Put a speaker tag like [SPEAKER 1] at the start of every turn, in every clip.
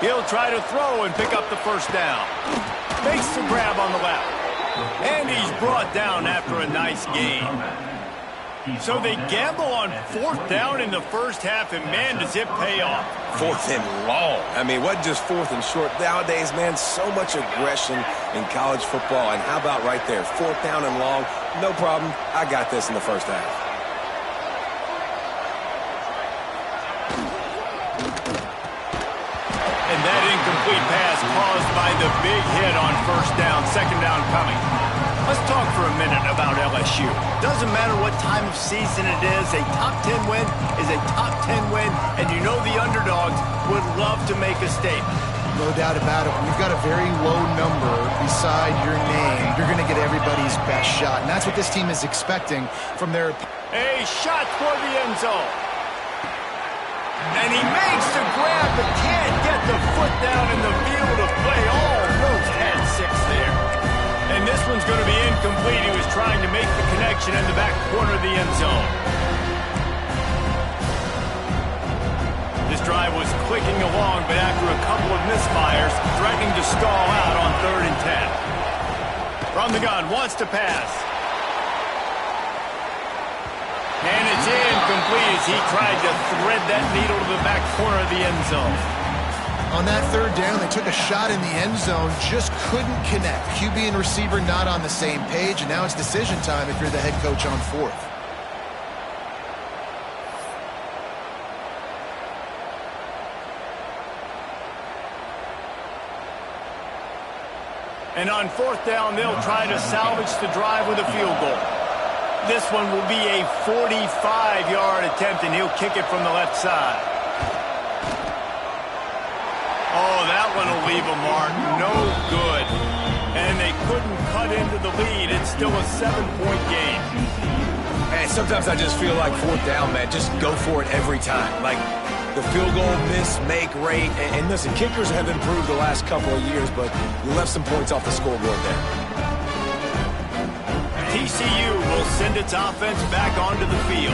[SPEAKER 1] He'll try to throw and pick up the first down. Makes the grab on the left. And he's brought down after a nice gain. So they gamble on 4th down in the first half, and man, does it pay off.
[SPEAKER 2] 4th and long. I mean, what just 4th and short? Nowadays, man, so much aggression in college football. And how about right there, 4th down and long? No problem. I got this in the first half.
[SPEAKER 1] And that incomplete pass caused by the big hit on 1st down, 2nd down coming. Let's talk for a minute about LSU. Doesn't matter what time of season it is, a top 10 win is a top 10 win, and you know the underdogs would love to make a statement.
[SPEAKER 3] No doubt about it. When you've got a very low number beside your name, you're going to get everybody's best shot, and that's what this team is expecting from their...
[SPEAKER 1] A shot for the end zone. And he makes the grab, but can't get the foot down in the field of play. Oh, Rose had 6 there. And this one's going to be incomplete. He was trying to make the connection in the back corner of the end zone. This drive was clicking along, but after a couple of misfires, threatening to stall out on 3rd and 10. From the gun, wants to pass. And it's incomplete as he tried to thread that needle to the back corner of the end zone.
[SPEAKER 3] On that 3rd down, they took a shot in the end zone, just couldn't connect. QB and receiver not on the same page, and now it's decision time if you're the head coach on 4th.
[SPEAKER 1] And on 4th down, they'll try to salvage the drive with a field goal. This one will be a 45-yard attempt, and he'll kick it from the left side. Oh, that one will leave a mark. No good. And they couldn't cut into the lead. It's still a 7-point game.
[SPEAKER 2] And sometimes I just feel like 4th down, man. Just go for it every time. Like the field goal miss, make rate. And listen, kickers have improved the last couple of years, but you left some points off the scoreboard there.
[SPEAKER 1] TCU will send its offense back onto the field.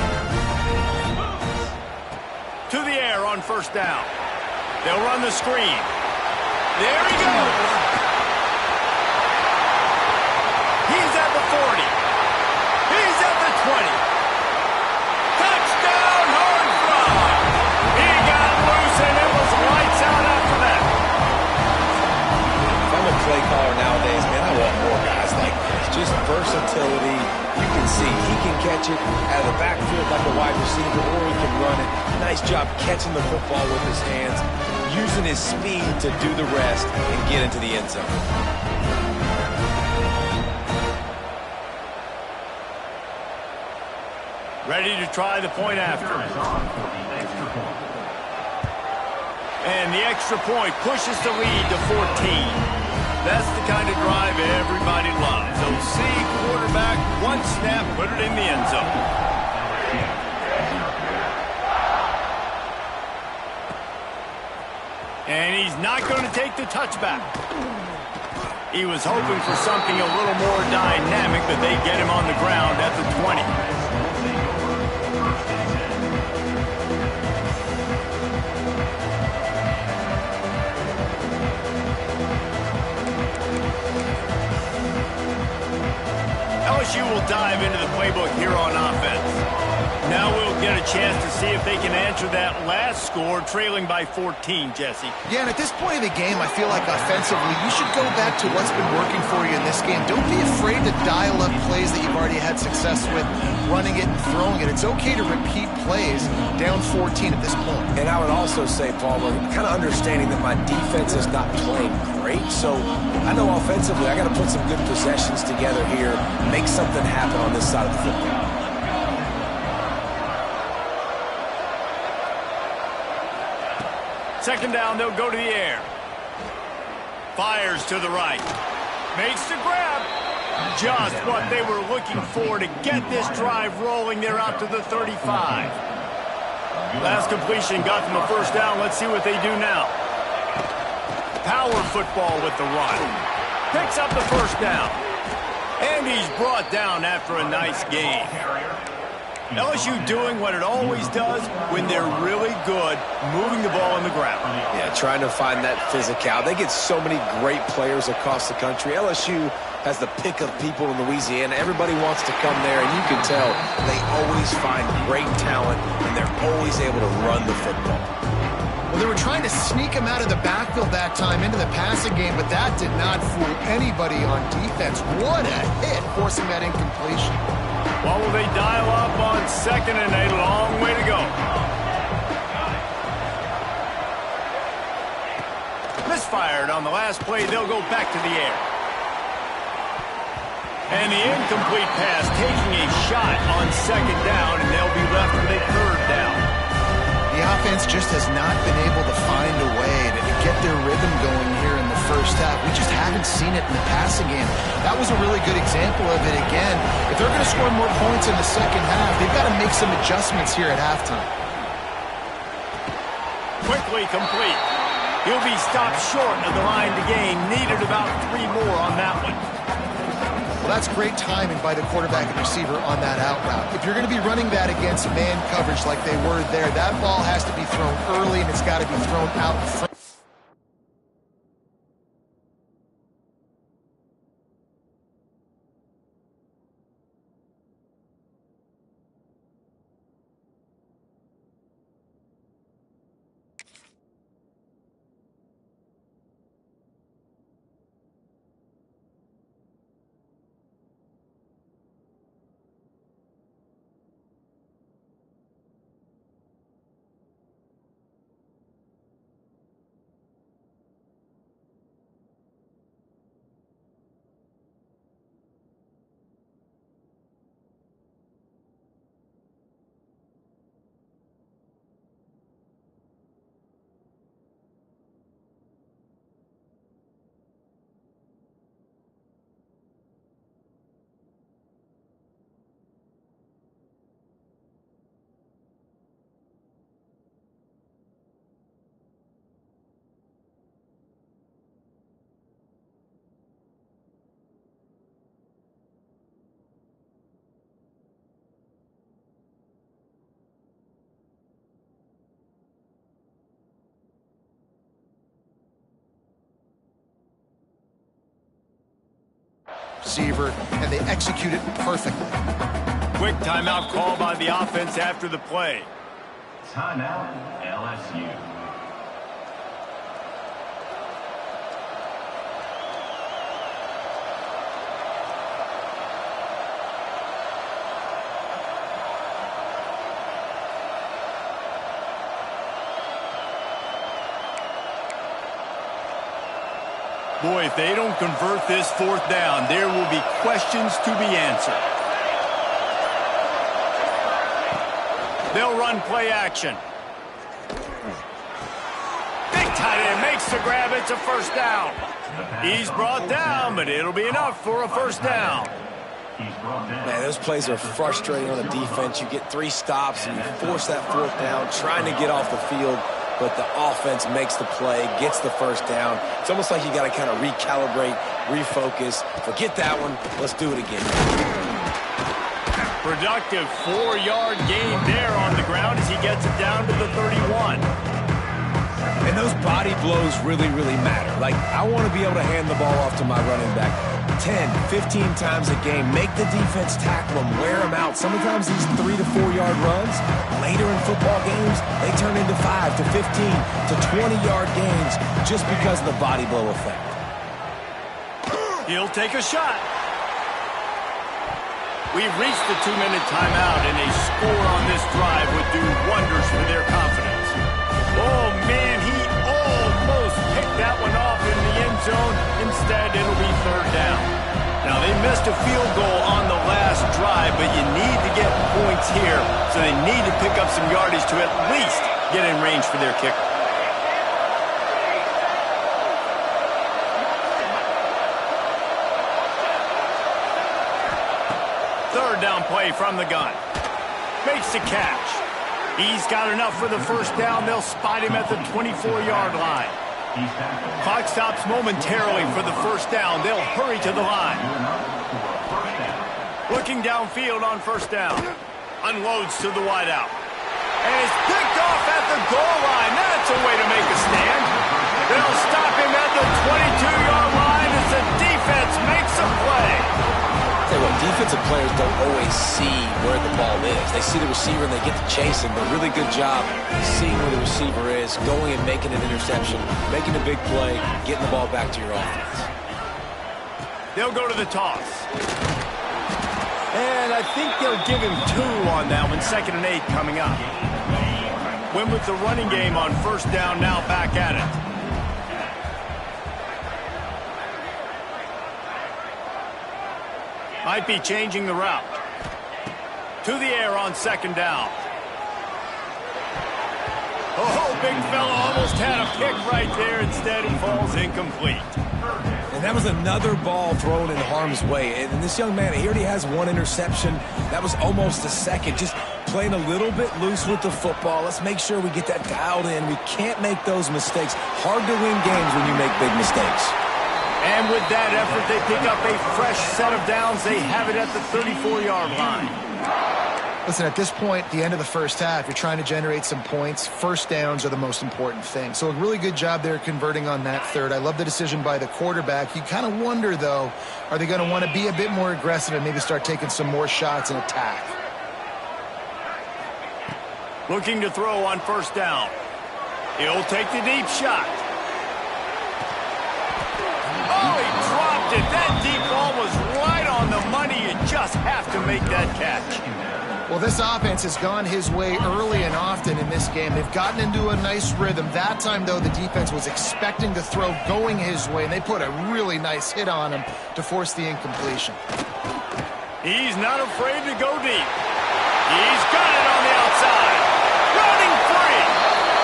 [SPEAKER 1] To the air on 1st down. They'll run the screen. There he goes. He's at the 40. He's at the 20. Touchdown, hard fly. He got loose, and it was lights out after that.
[SPEAKER 2] If I'm a play caller nowadays, man, I want more guys like this. Just versatility. You can see he can catch it out of the backfield like a wide receiver, or he can run it. Nice job catching the football with his hands, using his speed to do the rest and get into the end zone.
[SPEAKER 1] Ready to try the point after. And the extra point pushes the lead to 14. That's the kind of drive everybody loves. OC quarterback, one snap, put it in the end zone. And he's not going to take the touchback. He was hoping for something a little more dynamic, but they get him on the ground at the 20. LSU will dive into the playbook here on offense. Now we'll get a chance to see if they can answer that last score, trailing by 14, Jesse.
[SPEAKER 3] Yeah, and at this point in the game, I feel like offensively, you should go back to what's been working for you in this game. Don't be afraid to dial up plays that you've already had success with, running it and throwing it. It's okay to repeat plays down 14 at this point.
[SPEAKER 2] And I would also say, Paul, kind of understanding that my defense is not playing great, so I know offensively I got to put some good possessions together here, make something happen on this side of the football.
[SPEAKER 1] Second down, they'll go to the air. Fires to the right. Makes the grab. Just what they were looking for to get this drive rolling. They're out to the 35. Last completion got them a first down. Let's see what they do now. Power football with the run. Picks up the first down. And he's brought down after a nice gain. LSU doing what it always does when they're really good, moving the ball on the ground.
[SPEAKER 2] Yeah, trying to find that physical. They get so many great players across the country. LSU has the pick of people in Louisiana. Everybody wants to come there, and you can tell they always find great talent, and they're always able to run the football.
[SPEAKER 3] Well, they were trying to sneak him out of the backfield that time into the passing game, but that did not fool anybody on defense. What a hit, forcing that incompletion.
[SPEAKER 1] Well, will they dial up on 2nd and a long way to go? Misfired on the last play. They'll go back to the air. And the incomplete pass taking a shot on 2nd down, and they'll be left with a 3rd down.
[SPEAKER 3] The offense just has not been able to find a way to get their rhythm going here in the first half. We just haven't seen it in the passing game. That was a really good example of it again. If they're going to score more points in the second half, they've got to make some adjustments here at halftime.
[SPEAKER 1] Quickly complete. He'll be stopped short of the line to gain. Needed about 3 more on that one.
[SPEAKER 3] Well, that's great timing by the quarterback and receiver on that out route. If you're going to be running that against man coverage like they were there, that ball has to be thrown early, and it's got to be thrown out in front. Receiver, and they execute it perfectly.
[SPEAKER 1] Quick timeout call by the offense after the play.
[SPEAKER 4] Timeout, LSU.
[SPEAKER 1] Boy, if they don't convert this 4th down, there will be questions to be answered. They'll run play action. Big tight end makes the grab. It's a 1st down. He's brought down, but it'll be enough for a 1st down.
[SPEAKER 2] Man, those plays are frustrating on the defense. You get 3 stops and you force that 4th down, trying to get off the field. But the offense makes the play, gets the 1st down. It's almost like you got to kind of recalibrate, refocus. Forget that one. Let's do it again.
[SPEAKER 1] Productive 4-yard gain there on the ground as he gets it down to the 31.
[SPEAKER 2] And those body blows really, really matter. Like, I want to be able to hand the ball off to my running back 10, 15 times a game. Make the defense tackle him, wear him out. Sometimes these 3 to 4 yard runs, later in football games, they turn into 5 to 15 to 20-yard gains just because of the body blow effect.
[SPEAKER 1] He'll take a shot. We've reached the 2-minute timeout, and a score on this drive would do wonders for their confidence. Oh, man, he almost picked that one off in the end zone. Instead, it'll be 3rd down. Now, they missed a field goal on the last drive, but you need to get points here, so they need to pick up some yardage to at least get in range for their kicker. Down play from the gun. Makes the catch. He's got enough for the 1st down. They'll spot him at the 24-yard line. Clock stops momentarily for the 1st down. They'll hurry to the line. Looking downfield on 1st down. Unloads to the wideout. And it's picked off at the goal line. That's a way to make a stand. They'll stop him at the 22-yard line as the defense makes a play.
[SPEAKER 2] Tell you what, defensive players don't always see where the ball is. They see the receiver and they get to chase him, but really good job seeing where the receiver is, going and making an interception, making a big play, getting the ball back to your offense.
[SPEAKER 1] They'll go to the toss. And I think they'll give him 2 on that one. 2nd and 8 coming up. Win with the running game on first down, now back at it. Might be changing the route. To the air on 2nd down. Oh, big fella almost had a pick right there. Instead, it falls incomplete.
[SPEAKER 2] And that was another ball thrown in harm's way. And this young man, he already has 1 interception. That was almost a second. Just playing a little bit loose with the football. Let's make sure we get that dialed in. We can't make those mistakes. Hard to win games when you make big mistakes.
[SPEAKER 1] And with that effort, they pick up a fresh set of downs. They have it at the 34-yard line.
[SPEAKER 3] Listen, at this point, the end of the first half, you're trying to generate some points. First downs are the most important thing. So a really good job there converting on that third. I love the decision by the quarterback. You kind of wonder, though, are they going to want to be a bit more aggressive and maybe start taking some more shots and attack?
[SPEAKER 1] Looking to throw on first down. He'll take the deep shot. Oh, he dropped it. That deep ball was right on the money. You just have to make that catch.
[SPEAKER 3] Well, this offense has gone his way early and often in this game. They've gotten into a nice rhythm. That time, though, the defense was expecting the throw going his way, and they put a really nice hit on him to force the incompletion.
[SPEAKER 1] He's not afraid to go deep. He's got it on the outside. Running free.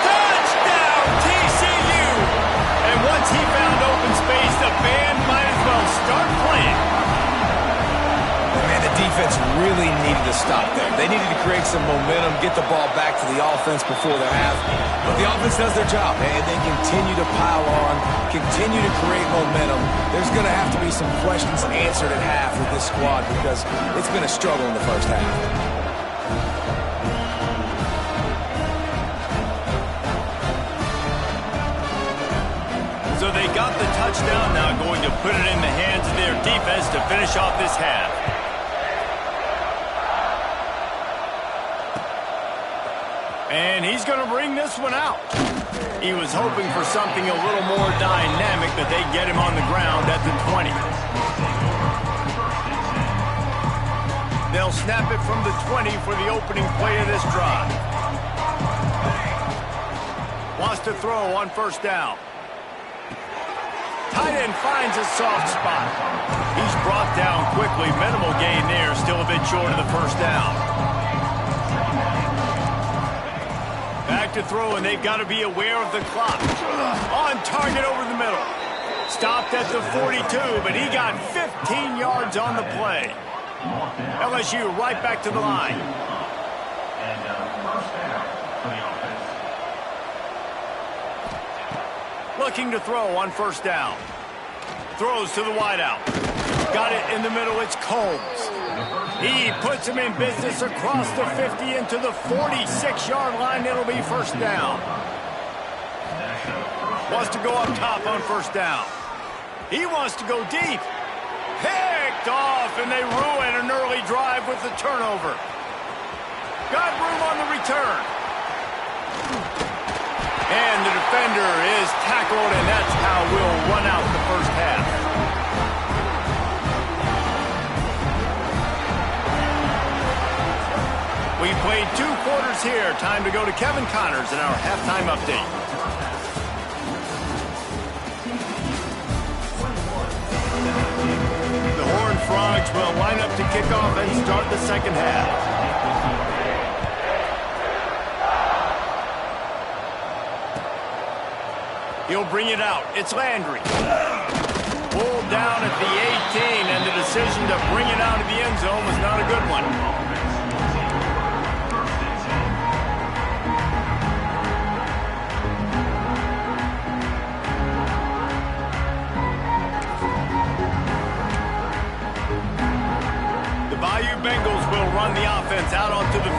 [SPEAKER 1] Touchdown, TCU. And once he found open space, the band might as well start playing.
[SPEAKER 2] Man, the defense really needed to stop there. They needed to create some momentum, get the ball back to the offense before the half. But the offense does their job, and they continue to pile on, continue to create momentum. There's going to have to be some questions answered at half with this squad because it's been a struggle in the first half.
[SPEAKER 1] So they got the touchdown, now going to put it in the hands of their defense to finish off this half. And he's going to bring this one out. He was hoping for something a little more dynamic, but they get him on the ground at the 20. They'll snap it from the 20 for the opening play of this drive. Wants to throw on first down. Tight end finds a soft spot. He's brought down quickly. Minimal gain there. Still a bit short of the first down. Back to throw, and they've got to be aware of the clock. On target over the middle. Stopped at the 42, but he got 15 yards on the play. LSU right back to the line.
[SPEAKER 4] And first down for the offense.
[SPEAKER 1] Looking to throw on first down. Throws to the wideout. Got it in the middle. It's Combs. He puts him in business across the 50 into the 46-yard line. It'll be first down. Wants to go up top on first down. He wants to go deep. Picked off, and they ruin an early drive with the turnover. Got room on the return. And the defender is tackled, and that's how we'll run out the first half. We played 2 quarters here. Time to go to Kevin Connors in our halftime update. The Horned Frogs will line up to kick off and start the second half. He'll bring it out. It's Landry. Pulled down at the 18, and the decision to bring it out of the end zone was not a good one. The Bayou Bengals will run the offense out onto the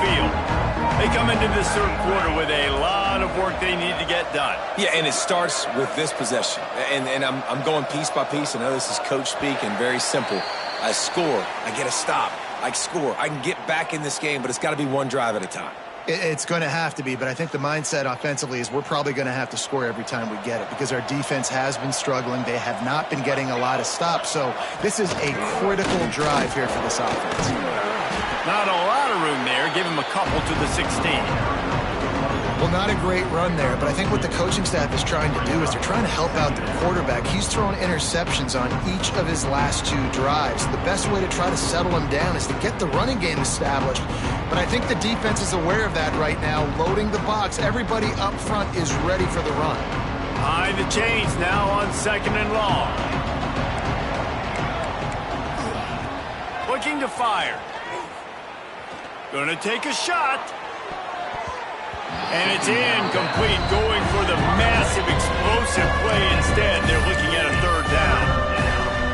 [SPEAKER 1] come into this third quarter with a lot of work they need to get done.
[SPEAKER 2] Yeah, and it starts with this possession. And I'm going piece by piece. I know this is coach speak and very simple. I score. I get a stop. I score. I can get back in this game, but it's got to be one drive at a time.
[SPEAKER 3] It's going to have to be, but I think the mindset offensively is we're probably going to have to score every time we get it because our defense has been struggling. They have not been getting a lot of stops, so this is a critical drive here for this offense.
[SPEAKER 1] Not a lot of room there. Give him a couple to the 16.
[SPEAKER 3] Well, not a great run there, but I think what the coaching staff is trying to do is they're trying to help out their quarterback. He's thrown interceptions on each of his last 2 drives. The best way to try to settle him down is to get the running game established. But I think the defense is aware of that right now, loading the box. Everybody up front is ready for the run.
[SPEAKER 1] Behind the chains now on 2nd and long. Looking to fire. Gonna take a shot. And it's incomplete, going for the massive explosive play instead. They're looking at a 3rd down.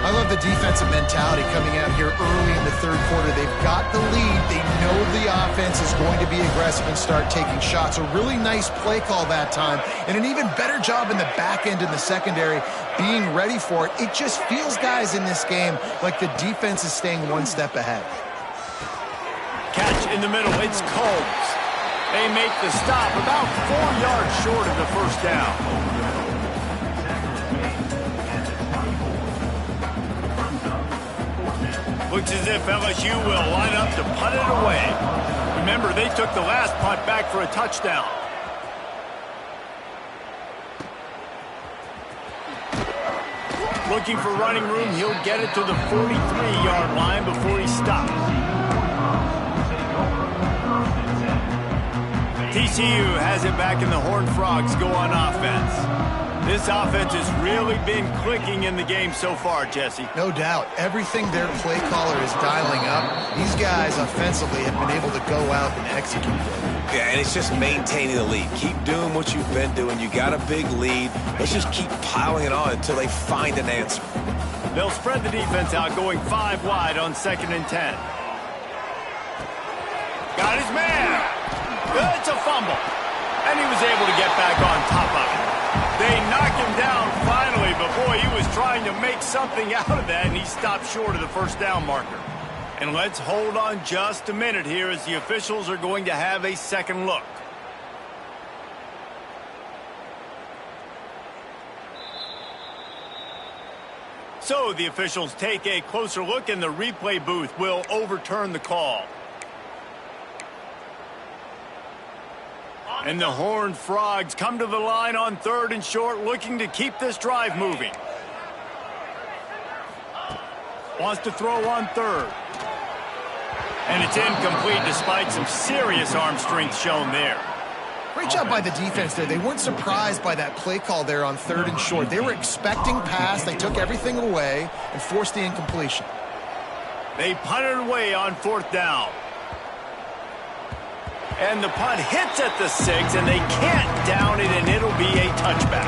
[SPEAKER 3] I love the defensive mentality coming out here early in the third quarter. They've got the lead. They know the offense is going to be aggressive and start taking shots. A really nice play call that time, and an even better job in the back end in the secondary being ready for it. It just feels, guys, in this game like the defense is staying one step ahead.
[SPEAKER 1] Catch in the middle. It's Combs. They make the stop about 4 yards short of the 1st down. Looks as if LSU will line up to punt it away. Remember, they took the last punt back for a touchdown. Looking for running room, he'll get it to the 43-yard line before he stops. TCU has it back, and the Horned Frogs go on offense. This offense has really been clicking in the game so far, Jesse.
[SPEAKER 3] No doubt. Everything their play caller is dialing up, these guys offensively have been able to go out and execute.
[SPEAKER 2] Yeah, and it's just maintaining the lead. Keep doing what you've been doing. You got a big lead. Let's just keep piling it on until they find an answer.
[SPEAKER 1] They'll spread the defense out, going 5 wide on 2nd and 10. Got his man. It's a fumble. And he was able to get back on top of it. They knock him down finally, but boy, he was trying to make something out of that, and he stopped short of the 1st down marker. And let's hold on just a minute here as the officials are going to have a second look. So the officials take a closer look, and the replay booth will overturn the call. And the Horned Frogs come to the line on 3rd and short, looking to keep this drive moving. Wants to throw on 3rd. And it's incomplete despite some serious arm strength shown there.
[SPEAKER 3] Great job by the defense there. They weren't surprised by that play call there on 3rd and short. They were expecting pass. They took everything away and forced the incompletion.
[SPEAKER 1] They punted away on 4th down. And the punt hits at the 6, and they can't down it, and it'll be a touchback.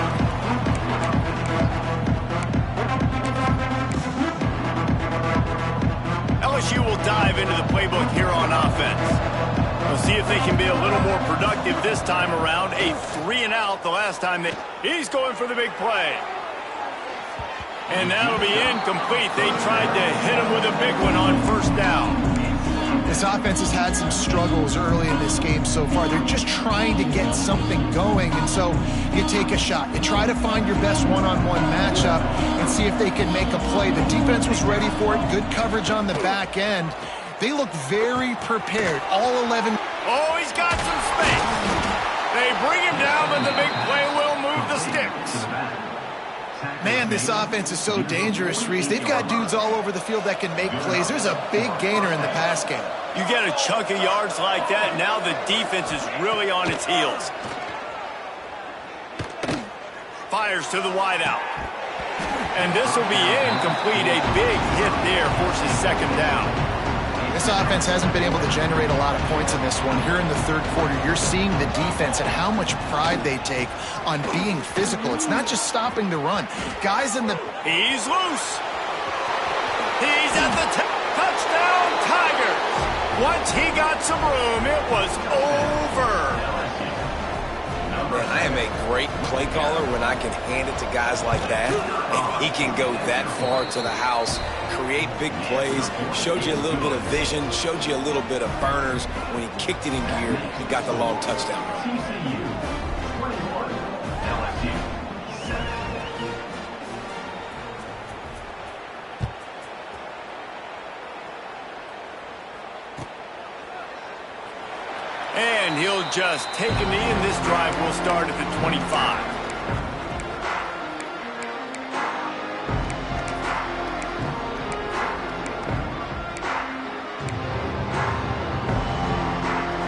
[SPEAKER 1] LSU will dive into the playbook here on offense. We'll see if they can be a little more productive this time around. A 3-and-out the last time. He's going for the big play. And that'll be incomplete. They tried to hit him with a big one on 1st down.
[SPEAKER 3] This offense has had some struggles early in this game so far. They're just trying to get something going, and so you take a shot. You try to find your best one-on-one matchup and see if they can make a play. The defense was ready for it. Good coverage on the back end. They look very prepared. All 11.
[SPEAKER 1] Oh, he's got some space. They bring him down, but the big play will move the sticks.
[SPEAKER 3] Man, this offense is so dangerous, Reese. They've got dudes all over the field that can make plays. There's a big gainer in the pass game.
[SPEAKER 1] You get a chunk of yards like that, now the defense is really on its heels. Fires to the wideout. And this will be incomplete. A big hit there forces 2nd down.
[SPEAKER 3] This offense hasn't been able to generate a lot of points in this one. Here in the third quarter, you're seeing the defense and how much pride they take on being physical. It's not just stopping the run. Guys in the...
[SPEAKER 1] He's loose. He's at the touchdown, Tigers. Once he got some room, it was over.
[SPEAKER 2] Man, I am a great play caller when I can hand it to guys like that, and he can go that far to the house, create big plays, showed you a little bit of vision, showed you a little bit of burners. When he kicked it in gear, he got the long touchdown run.
[SPEAKER 1] And he'll just take a knee, and this drive will start at the 25.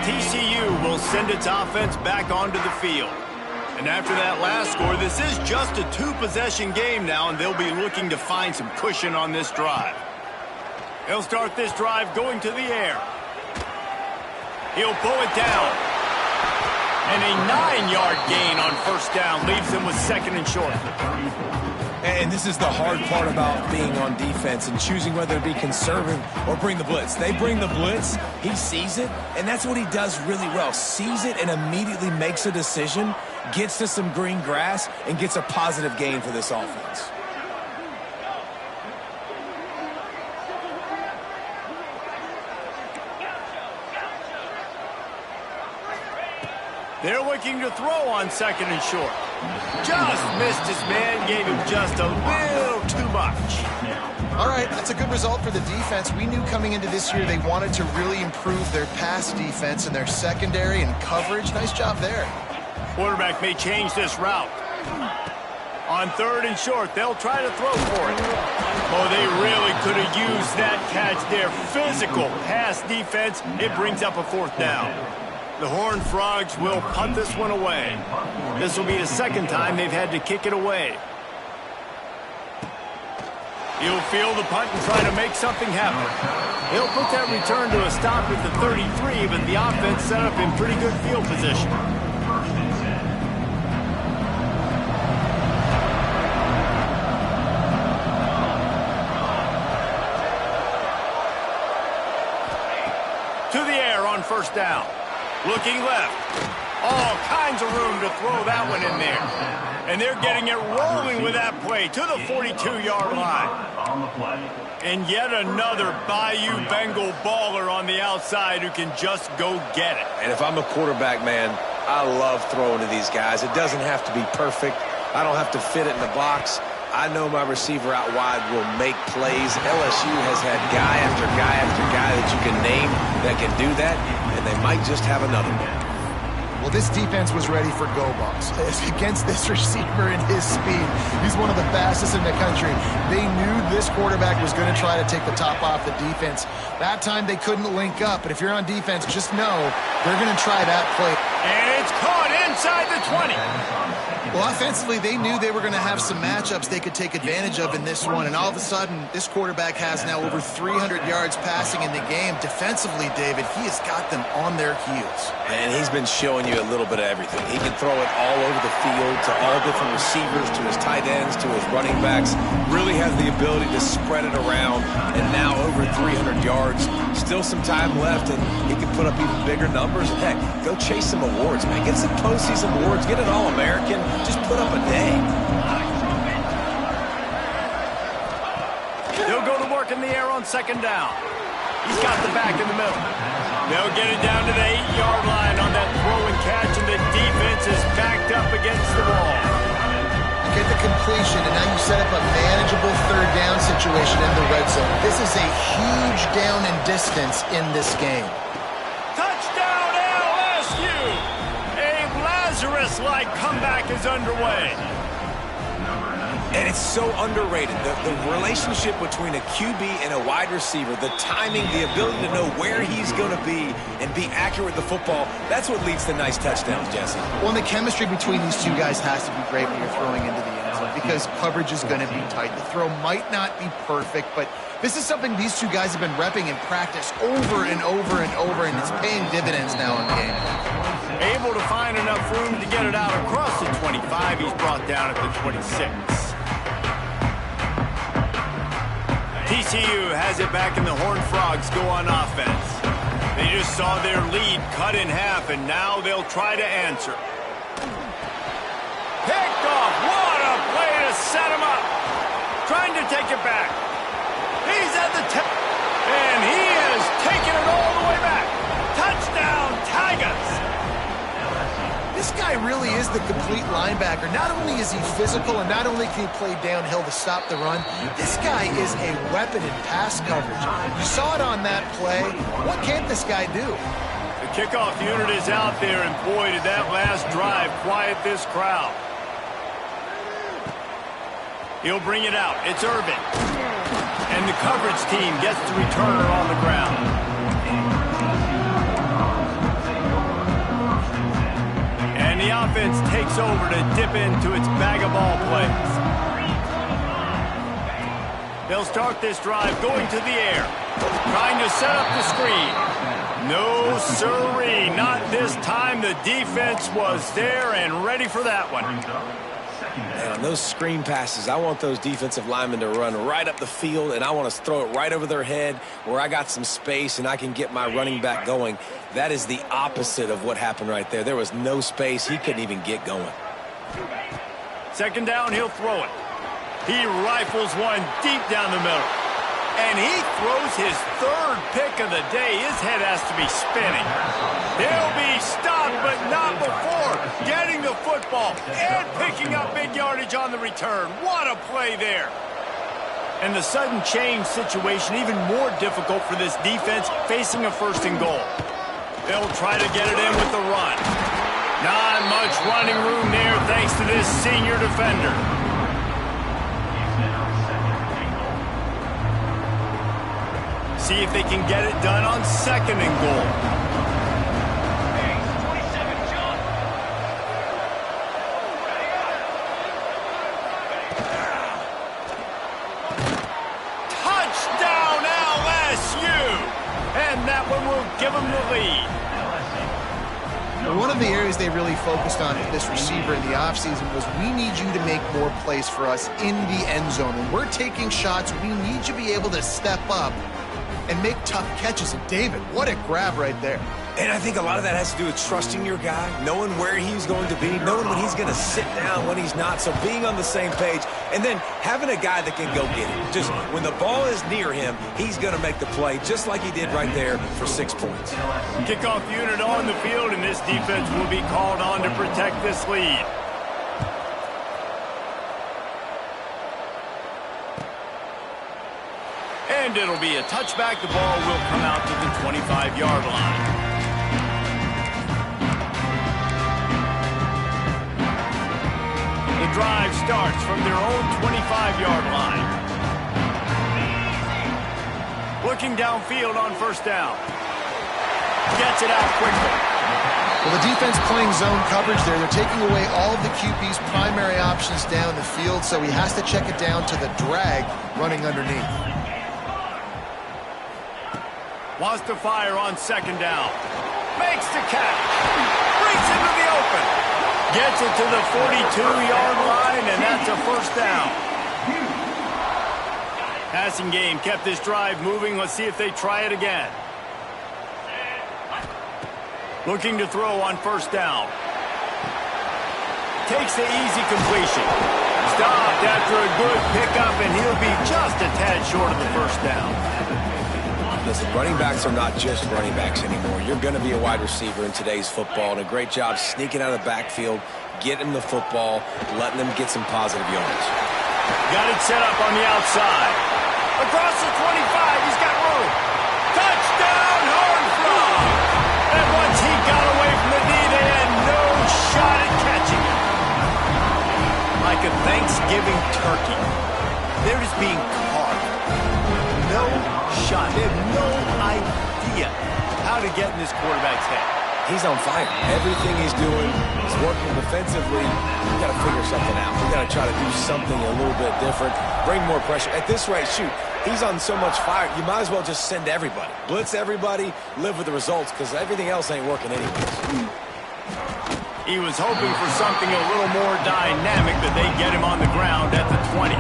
[SPEAKER 1] TCU will send its offense back onto the field. And after that last score, this is just a two-possession game now, and they'll be looking to find some cushion on this drive. They'll start this drive going to the air. He'll pull it down. And a 9-yard gain on first down leaves them with second and short.
[SPEAKER 2] And this is the hard part about being on defense and choosing whether to be conservative or bring the blitz. They bring the blitz, he sees it, and that's what he does really well. Sees it and immediately makes a decision, gets to some green grass, and gets a positive gain for this offense.
[SPEAKER 1] They're looking to throw on second and short. Just missed his man, gave him just a little too much.
[SPEAKER 3] All right, that's a good result for the defense. We knew coming into this year they wanted to really improve their pass defense and their secondary and coverage. Nice job there.
[SPEAKER 1] Quarterback may change this route. On third and short, they'll try to throw for it. Oh, they really could have used that catch there. Physical pass defense. It brings up a fourth down. The Horned Frogs will punt this one away. This will be the second time they've had to kick it away. He'll field the punt and try to make something happen. He'll put that return to a stop at the 33, but the offense set up in pretty good field position. To the air on first down. Looking left. All kinds of room to throw that one in there. And they're getting it rolling with that play to the 42-yard line. And yet another Bayou Bengal baller on the outside who can just go get it.
[SPEAKER 2] And if I'm a quarterback, man, I love throwing to these guys. It doesn't have to be perfect. I don't have to fit it in the box. I know my receiver out wide will make plays. LSU has had guy after guy after guy that you can name that can do that, and they might just have another one.
[SPEAKER 3] Well, this defense was ready for go balls against this receiver and his speed. He's one of the fastest in the country. They knew this quarterback was going to try to take the top off the defense. That time they couldn't link up, but if you're on defense, just know they're going to try that play.
[SPEAKER 1] And it's caught inside the 20.
[SPEAKER 3] Well, offensively, they knew they were going to have some matchups they could take advantage of in this one, and all of a sudden, this quarterback has now over 300 yards passing in the game. Defensively, David, he has got them on their heels.
[SPEAKER 2] And he's been showing you a little bit of everything. He can throw it all over the field to all different receivers, to his tight ends, to his running backs. Really has the ability to spread it around, and now over 300 yards. Still some time left, and he can put up even bigger numbers. And heck, go chase some awards, man. Get some postseason awards. Get an All-American. Just put up a day.
[SPEAKER 1] They'll go to work in the air on second down. He's got the back in the middle. They'll get it down to the 8-yard line on that throw and catch, and the defense is backed up against the wall.
[SPEAKER 3] Get the completion, and now you set up a manageable third down situation in the red zone. This is a huge down in distance in this game.
[SPEAKER 1] Touchdown LSU! A Lazarus-like comeback is underway.
[SPEAKER 2] And it's so underrated. The relationship between a QB and a wide receiver, the timing, the ability to know where he's going to be and be accurate with the football, that's what leads to nice touchdowns, Jesse.
[SPEAKER 3] Well, and the chemistry between these two guys has to be great when you're throwing into the end zone because coverage is going to be tight. The throw might not be perfect, but this is something these two guys have been repping in practice over and over and over, and it's paying dividends now in game.
[SPEAKER 1] Able to find enough room to get it out across the 25. He's brought down at the 26. TCU has it back, and the Horned Frogs go on offense. They just saw their lead cut in half, and now they'll try to answer. Picked off. What a play to set him up. Trying to take it back. He's at the tip. And he is taking it all the way back. Touchdown, Tigers.
[SPEAKER 3] This guy really is the complete linebacker. Not only is he physical and not only can he play downhill to stop the run, this guy is a weapon in pass coverage. You saw it on that play. What can't this guy do?
[SPEAKER 1] The kickoff unit is out there, and boy, did that last drive quiet this crowd. He'll bring it out. It's Irvin. And the coverage team gets the returner on the ground. And the offense takes over to dip into its bag of ball plays. They'll start this drive going to the air, trying to set up the screen. No sirree, not this time. The defense was there and ready for that one.
[SPEAKER 2] And on those screen passes, I want those defensive linemen to run right up the field, and I want to throw it right over their head where I got some space and I can get my running back going. That is the opposite of what happened right there. There was no space. He couldn't even get going.
[SPEAKER 1] Second down, he'll throw it. He rifles one deep down the middle. And he throws his third pick of the day. His head has to be spinning. He'll be stopped, but not before getting the football and picking up big yardage on the return. What a play there. And the sudden change situation even more difficult for this defense facing a first and goal. They'll try to get it in with the run. Not much running room there thanks to this senior defender. See if they can get it done on second and goal. Touchdown LSU! And that one will give them the lead.
[SPEAKER 3] One of the areas they really focused on for this receiver in the offseason was we need you to make more plays for us in the end zone. When we're taking shots, we need you to be able to step up and make tough catches. And David, what a grab right there.
[SPEAKER 2] And I think a lot of that has to do with trusting your guy, knowing where he's going to be, knowing when he's going to sit down, when he's not, so being on the same page, and then having a guy that can go get it. Just when the ball is near him, he's going to make the play, just like he did right there for 6 points.
[SPEAKER 1] Kickoff unit on the field, and this defense will be called on to protect this lead. And it'll be a touchback. The ball will come out to the 25-yard line. The drive starts from their own 25-yard line. Looking downfield on first down. Gets it out quickly.
[SPEAKER 3] Well, the defense playing zone coverage there. They're taking away all of the QB's primary options down the field, so he has to check it down to the drag running underneath.
[SPEAKER 1] Wants to fire on second down. Makes the catch. Brings it to the open. Gets it to the 42-yard line, and that's a first down. Passing game kept this drive moving. Let's see if they try it again. Looking to throw on first down. Takes the easy completion. Stopped after a good pickup, and he'll be just a tad short of the first down.
[SPEAKER 2] Listen, running backs are not just running backs anymore. You're going to be a wide receiver in today's football, and a great job sneaking out of the backfield, getting the football, letting them get some positive yards.
[SPEAKER 1] Got it set up on the outside. Across the 25, he's got room. Touchdown, Hornfrog! And once he got away from the D, they had no shot at catching him. Like a Thanksgiving turkey, they're just being carved. No shot. They have no idea how to get in this quarterback's head.
[SPEAKER 2] He's on fire. Everything he's doing is working defensively. We've got to figure something out. We've got to try to do something a little bit different, bring more pressure. At this rate, shoot, he's on so much fire, you might as well just send everybody. Blitz everybody, live with the results, because everything else ain't working anyways.
[SPEAKER 1] He was hoping for something a little more dynamic, but they get him on the ground at the 20.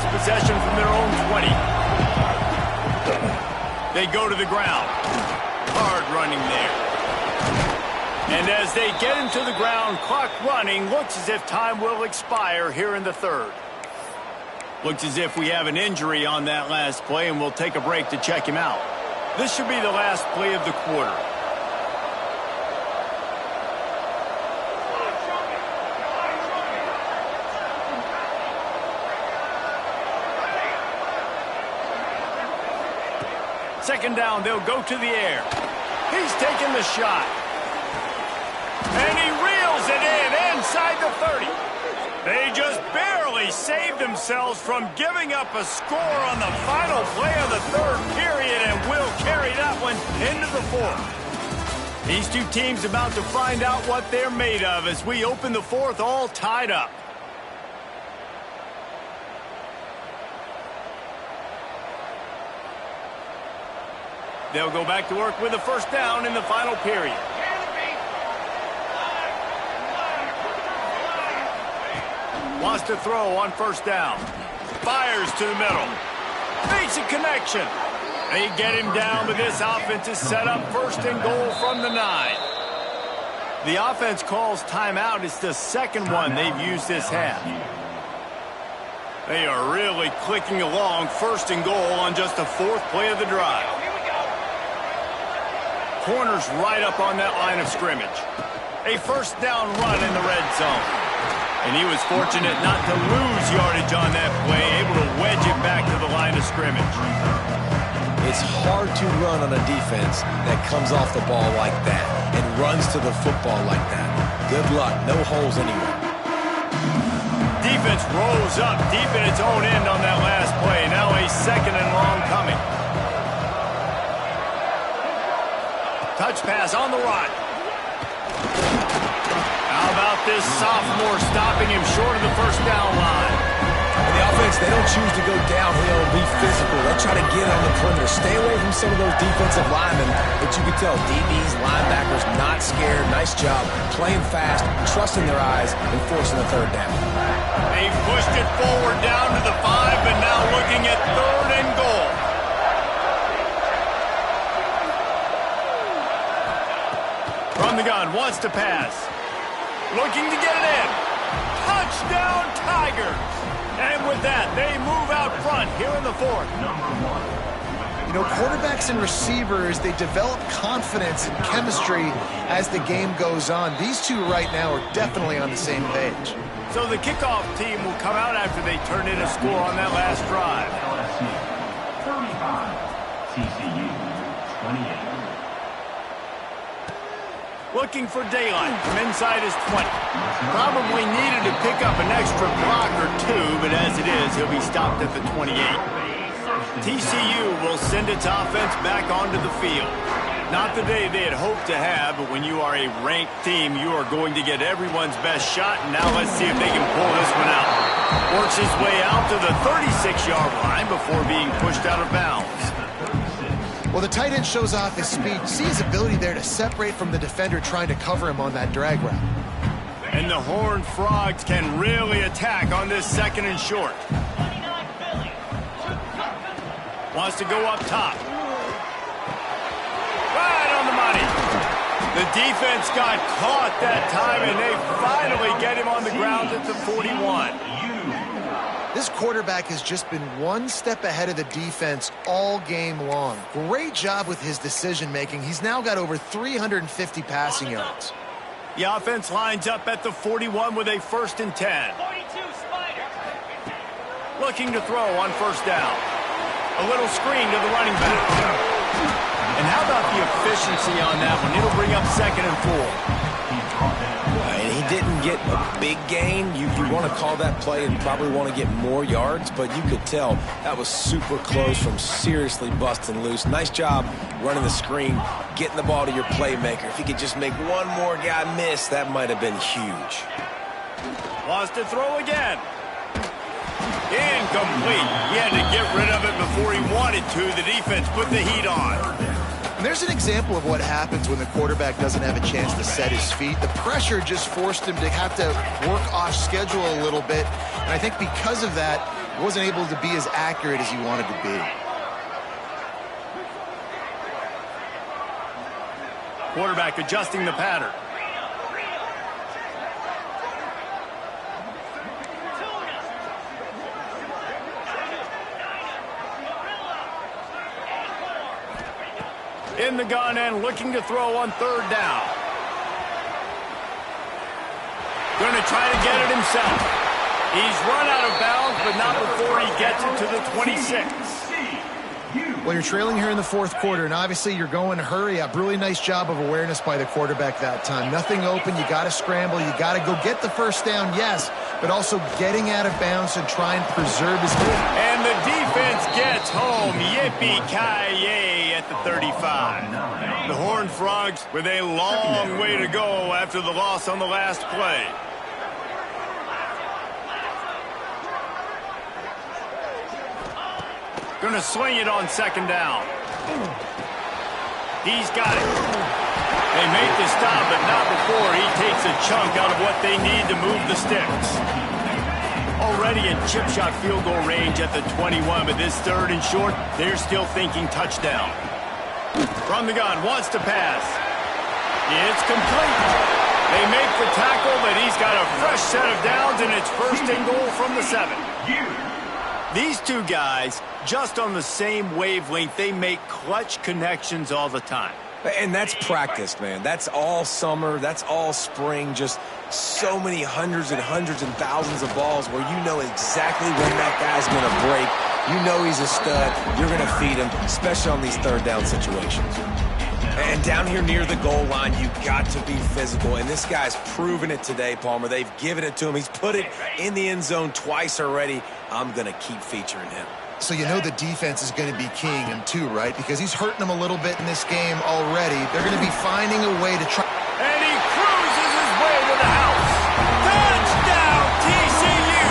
[SPEAKER 1] this possession from their own 20. They go to the ground. Hard running there. And as they get him to the ground, clock running, looks as if time will expire here in the third. Looks as if we have an injury on that last play, and we'll take a break to check him out. This should be the last play of the quarter. Second down, they'll go to the air. He's taking the shot. And he reels it in inside the 30. They just barely saved themselves from giving up a score on the final play of the third period and will carry that one into the fourth. These two teams about to find out what they're made of as we open the fourth all tied up. They'll go back to work with a first down in the final period. Wants to throw on first down. Fires to the middle. Makes a connection. They get him down, but this offense is set up first and goal from the 9. The offense calls timeout. It's the second one they've used this half. They are really clicking along, first and goal on just the fourth play of the drive. Corners right up on that line of scrimmage. A first down run in the red zone. And he was fortunate not to lose yardage on that play, able to wedge it back to the line of scrimmage.
[SPEAKER 2] It's hard to run on a defense that comes off the ball like that and runs to the football like that. Good luck. No holes anywhere.
[SPEAKER 1] Defense rolls up deep in its own end on that last play. Now a second and long coming. Touch pass on the run. How about this sophomore stopping him short of the first down line?
[SPEAKER 2] And the offense, they don't choose to go downhill and be physical. They try to get on the perimeter. Stay away from some of those defensive linemen. But you can tell DBs, linebackers, not scared. Nice job playing fast, trusting their eyes, and forcing the third down.
[SPEAKER 1] They've pushed it forward down to the 5, but now looking at third and goal. From the gun, wants to pass. Looking to get it in. Touchdown, Tigers. And with that, they move out front here in the fourth.
[SPEAKER 3] You know, quarterbacks and receivers, they develop confidence and chemistry as the game goes on. These two right now are definitely on the same page.
[SPEAKER 1] So the kickoff team will come out after they turn in a score on that last drive.
[SPEAKER 4] LSU 35, TCU 28.
[SPEAKER 1] Looking for daylight from inside his 20. Probably needed to pick up an extra block or two, but as it is, he'll be stopped at the 28. TCU will send its offense back onto the field. Not the day they had hoped to have, but when you are a ranked team, you are going to get everyone's best shot, and now let's see if they can pull this one out. Works his way out to the 36-yard line before being pushed out of bounds.
[SPEAKER 3] Well, the tight end shows off his speed. See his ability there to separate from the defender trying to cover him on that drag route.
[SPEAKER 1] And the Horned Frogs can really attack on this second and short. Wants to go up top. Right on the money. The defense got caught that time, and they finally get him on the ground at the 41.
[SPEAKER 3] This quarterback has just been one step ahead of the defense all game long. Great job with his decision-making. He's now got over 350 passing yards.
[SPEAKER 1] The offense lines up at the 41 with a first and 10. Looking to throw on first down. A little screen to the running back. And how about the efficiency on that one? It'll bring up second and 4.
[SPEAKER 2] And he didn't get a big gain. You want to call that play and probably want to get more yards, but you could tell that was super close from seriously busting loose. Nice job running the screen, getting the ball to your playmaker. If he could just make one more guy miss, that might have been huge.
[SPEAKER 1] Wants to throw again. Incomplete. He had to get rid of it before he wanted to. The defense put the heat on.
[SPEAKER 3] And there's an example of what happens when the quarterback doesn't have a chance to set his feet. The pressure just forced him to have to work off schedule a little bit. And I think because of that, He wasn't able to be as accurate as he wanted to be.
[SPEAKER 1] Quarterback adjusting the pattern. In the gun and looking to throw on third down. Going to try to get it himself. He's run out of bounds, but not before he gets it to the 26.
[SPEAKER 3] Well, you're trailing here in the fourth quarter, and obviously you're going to hurry up. Really nice job of awareness by the quarterback that time. Nothing open. You got to scramble. You got to go get the first down, yes, but also getting out of bounds and try and preserve his movement.
[SPEAKER 1] And the defense gets home. Yippee-ki-yay at the 35. The Horned Frogs with a long way to go after the loss on the last play. Going to swing it on second down. He's got it. They make the stop, but not before he takes a chunk out of what they need to move the sticks. Already in chip shot field goal range at the 21, but this third and short, they're still thinking touchdown. From the gun, wants to pass. It's complete. They make the tackle, but he's got a fresh set of downs, and it's first and goal from the 7. These two guys, just on the same wavelength, they make clutch connections all the time.
[SPEAKER 2] And that's practice, man. That's all summer. That's all spring. Just so many hundreds and thousands of balls where you know exactly when that guy's going to break. You know he's a stud. You're going to feed him, especially on these third down situations. And down here near the goal line, you got to be physical. And this guy's proven it today, Palmer. They've given it to him. He's put it in the end zone twice already. I'm going to keep featuring him.
[SPEAKER 3] So you know the defense is going to be keying him too, right? Because he's hurting them a little bit in this game already. They're going to be finding a way to try.
[SPEAKER 1] And he cruises his way to the house. Touchdown, TCU!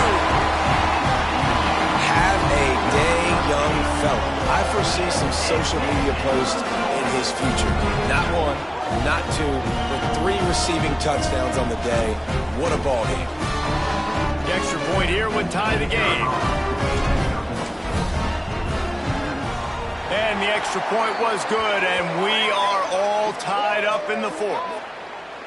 [SPEAKER 2] Have a day, young fella. I foresee some social media posts in his future. Not one, not two, but 3 receiving touchdowns on the day. What a ball game.
[SPEAKER 1] The extra point here would tie the game. And the extra point was good, and we are all tied up in the 4th.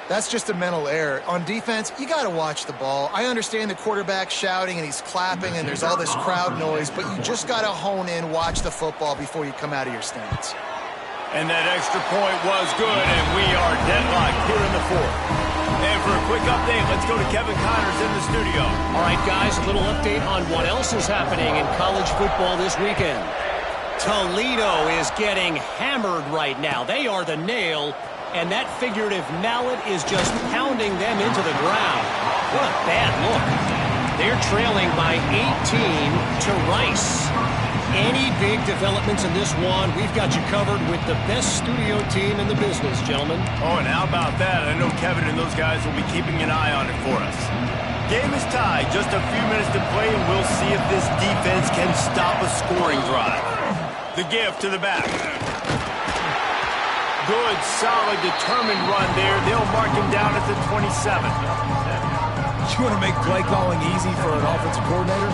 [SPEAKER 3] That's just a mental error. On defense, you got to watch the ball. I understand the quarterback shouting and he's clapping and there's all this crowd noise, but you just got to hone in, watch the football before you come out of your stance.
[SPEAKER 1] And that extra point was good, and we are deadlocked here in the 4th. And for a quick update, let's go to Kevin Connors in the studio.
[SPEAKER 5] All right, guys, a little update on what else is happening in college football this weekend. Toledo is getting hammered right now. They are the nail, and that figurative mallet is just pounding them into the ground. What a bad look. They're trailing by 18 to Rice. Any big developments in this one, we've got you covered with the best studio team in the business, gentlemen.
[SPEAKER 1] Oh, and how about that? I know Kevin and those guys will be keeping an eye on it for us. Game is tied. Just a few minutes to play, and we'll see if this defense can stop a scoring drive. The give to the back. Good, solid, determined run there. They'll mark him down at the 27.
[SPEAKER 2] You want to make play calling easy for an offensive coordinator?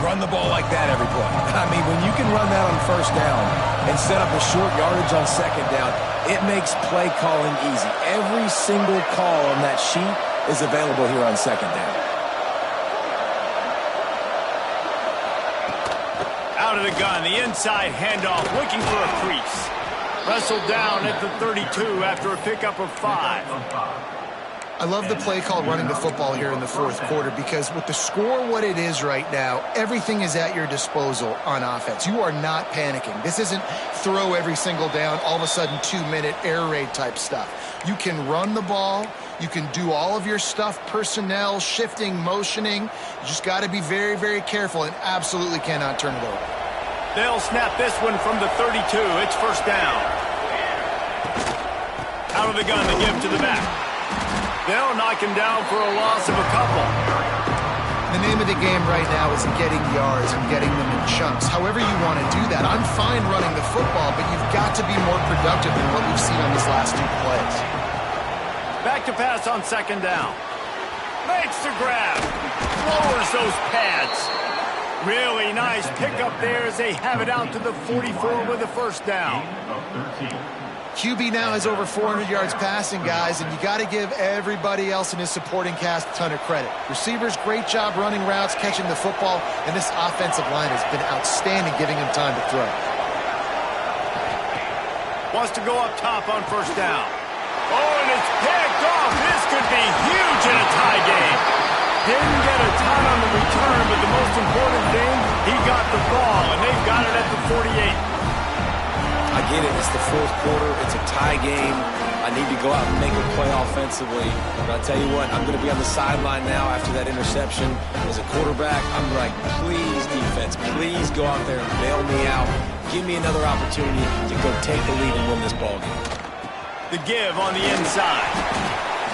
[SPEAKER 2] Run the ball like that every play. I mean, when you can run that on first down and set up a short yardage on second down, it makes play calling easy. Every single call on that sheet is available here on second down.
[SPEAKER 1] Out of the gun, the inside handoff, looking for a crease. Wrestled down at the 32 after a pickup of 5.
[SPEAKER 3] I love the play call running the football here in the 4th quarter because with the score what it is right now, everything is at your disposal on offense. You are not panicking. This isn't throw every single down, all of a sudden 2-minute air raid type stuff. You can run the ball. You can do all of your stuff, personnel, shifting, motioning. You just got to be very, very careful and absolutely cannot turn it over.
[SPEAKER 1] They'll snap this one from the 32. It's first down. Out of the gun, the give to the back. They'll knock him down for a loss of a couple.
[SPEAKER 3] The name of the game right now is getting yards and getting them in chunks. However you want to do that. I'm fine running the football, but you've got to be more productive than what we've seen on these last 2 plays.
[SPEAKER 1] Back to pass on second down. Makes the grab. Lowers those pads. Really nice pickup there as they have it out to the 44 with a first down.
[SPEAKER 3] QB now has over 400 yards passing, guys, and you got to give everybody else in his supporting cast a ton of credit. Receivers, great job running routes, catching the football, and this offensive line has been outstanding, giving him time to throw.
[SPEAKER 1] Wants to go up top on first down. Oh, and it's picked off. This could be huge in a tie game. Didn't get a ton on the return, but the most important thing, he got the ball, and they've got it at the 48.
[SPEAKER 2] I get it. It's the fourth quarter. It's a tie game. I need to go out and make a play offensively. But I'll tell you what, I'm going to be on the sideline now after that interception. As a quarterback, I'm like, please, defense, please go out there and bail me out. Give me another opportunity to go take the lead and win this ball game.
[SPEAKER 1] The give on the inside.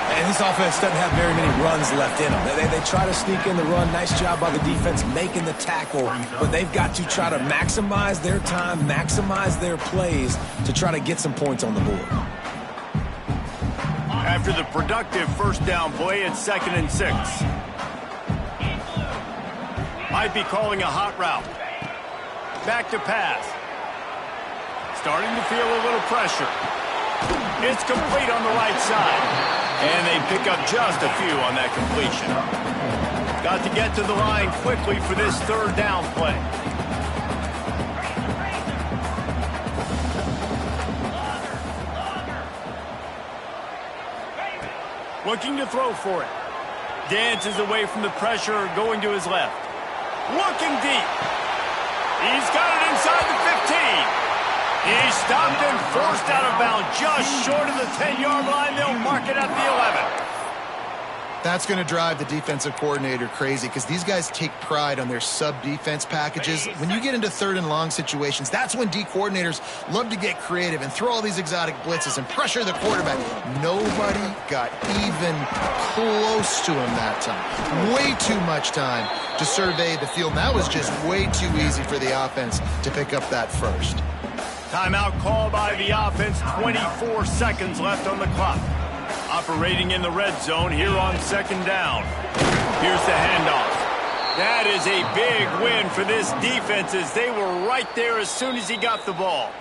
[SPEAKER 2] And this offense doesn't have very many runs left in them. They try to sneak in the run. Nice job by the defense making the tackle. But they've got to try to maximize their time, maximize their plays to try to get some points on the board.
[SPEAKER 1] After the productive first down play, it's 2nd and 6. Might be calling a hot route. Back to pass. Starting to feel a little pressure. It's complete on the right side. And they pick up just a few on that completion. Got to get to the line quickly for this third down play. Looking to throw for it. Dances away from the pressure, going to his left. Looking deep. He's got it inside the 15. He's stopped and forced out of bounds just short of the 10-yard line. They'll mark it at the 11.
[SPEAKER 3] That's going to drive the defensive coordinator crazy because these guys take pride on their sub-defense packages. When you get into 3rd and long situations, that's when D coordinators love to get creative and throw all these exotic blitzes and pressure the quarterback. Nobody got even close to him that time. Way too much time to survey the field. And that was just way too easy for the offense to pick up that first.
[SPEAKER 1] Timeout called by the offense. 24 seconds left on the clock. Operating in the red zone here on 2nd down. Here's the handoff. That is a big win for this defense as they were right there as soon as he got the ball.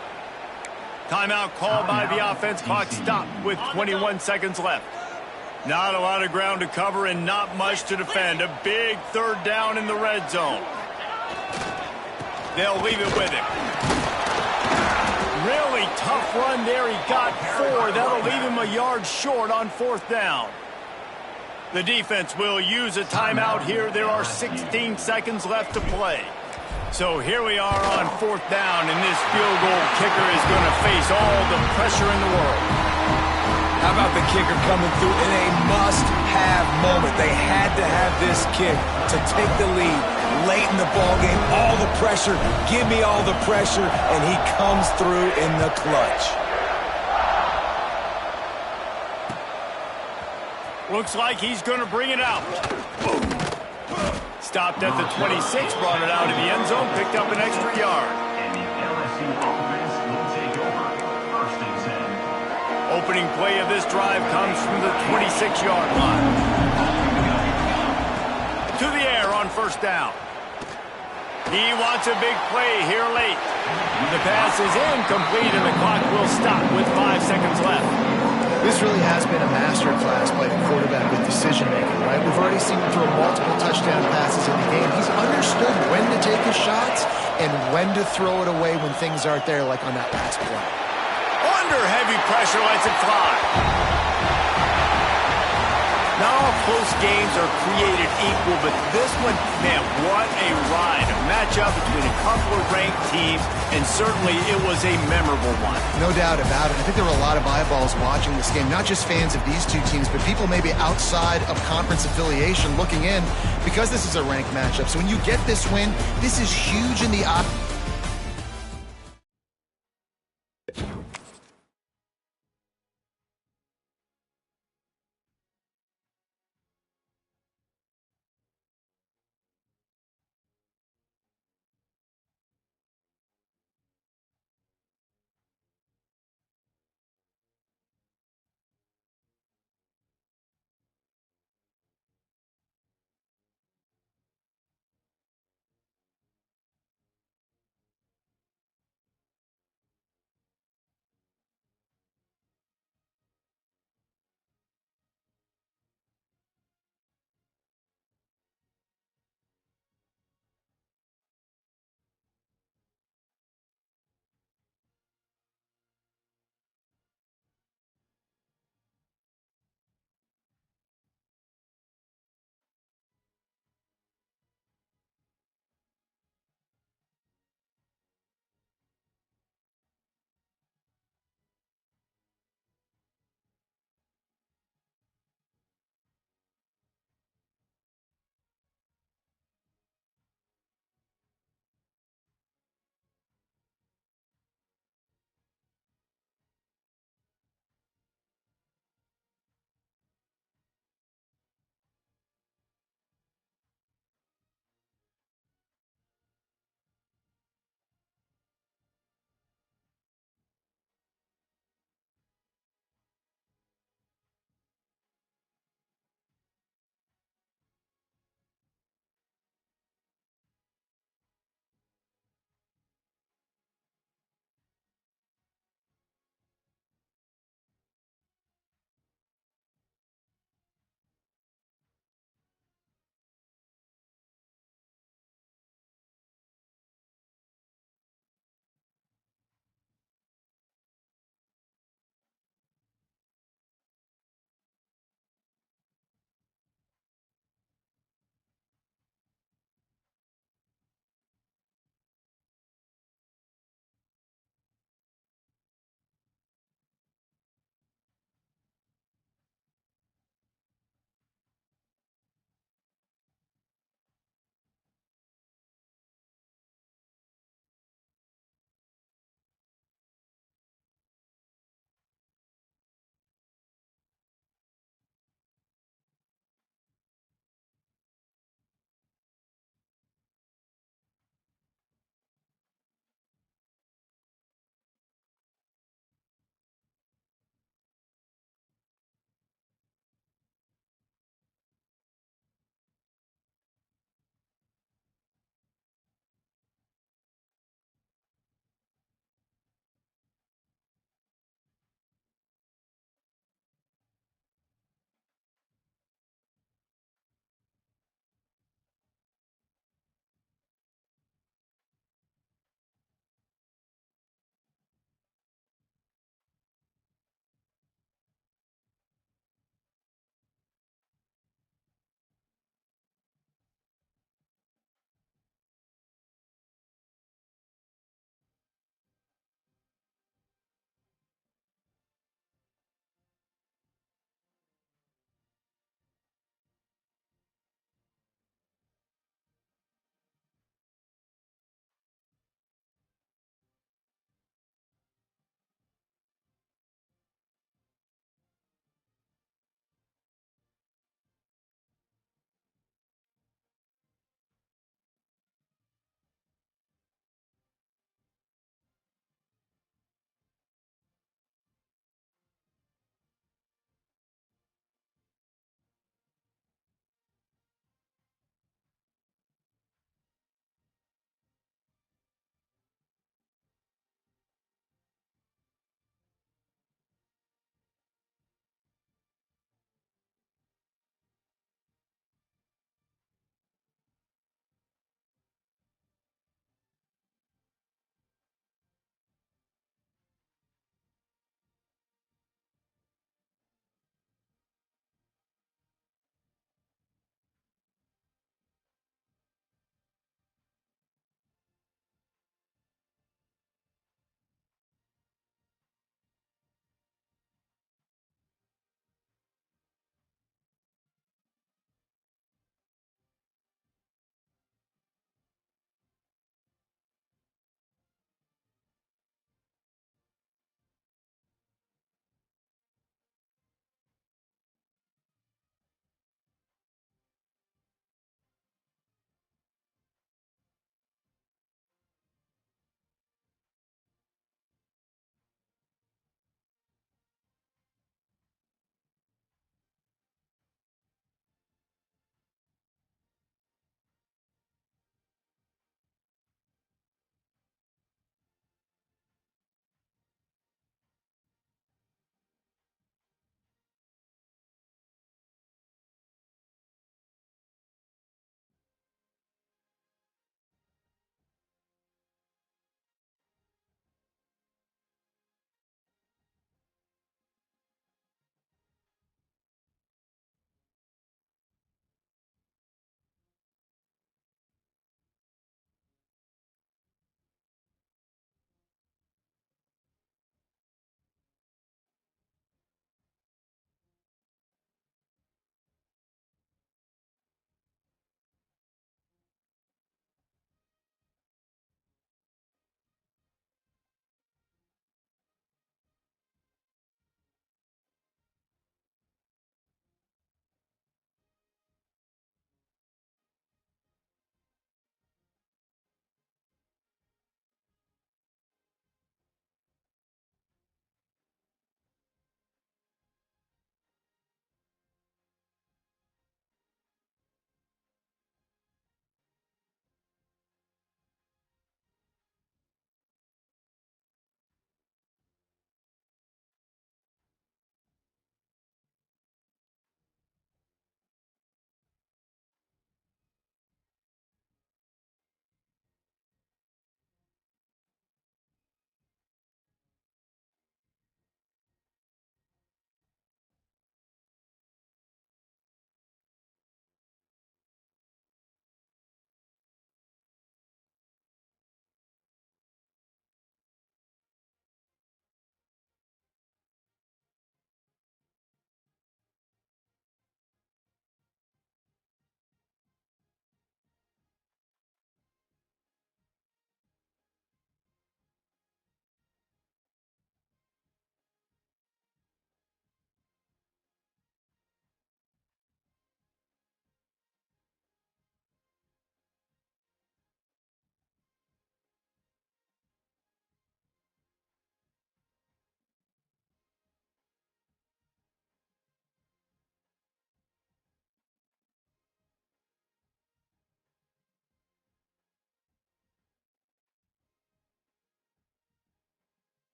[SPEAKER 1] Timeout called by the offense. Clock stopped with 21 seconds left. Not a lot of ground to cover and not much to defend. A big 3rd down in the red zone. They'll leave it with him. Really tough run there. He got 4. That'll leave him a yard short on 4th down. The defense will use a timeout here. There are 16 seconds left to play. So here we are on 4th down, and this field goal kicker is going to face all the pressure in the world.
[SPEAKER 2] How about the kicker coming through in a must-have moment? They had to have this kick to take the lead. Late in the ball game, all the pressure, give me all the pressure, and he comes through in the clutch.
[SPEAKER 1] Looks like he's going to bring it out. Stopped at the 26, brought it out of the end zone, picked up an extra yard.
[SPEAKER 4] And the LSU offense will take over 1st and 10.
[SPEAKER 1] Opening play of this drive comes from the 26-yard line. To the air on 1st down. He wants a big play here late. The pass is incomplete, and the clock will stop with 5 seconds left.
[SPEAKER 3] This really has been a masterclass by the quarterback with decision-making, right? We've already seen him throw multiple touchdown passes in the game. He's understood when to take his shots and when to throw it away when things aren't there, like on that last play.
[SPEAKER 1] Under heavy pressure, lets it fly. Not all close games are created equal, but this one, man, what a ride. A matchup between a couple of ranked teams, and certainly it was a memorable one.
[SPEAKER 3] No doubt about it. I think there were a lot of eyeballs watching this game, not just fans of these two teams, but people maybe outside of conference affiliation looking in because this is a ranked matchup. So when you get this win, this is huge in the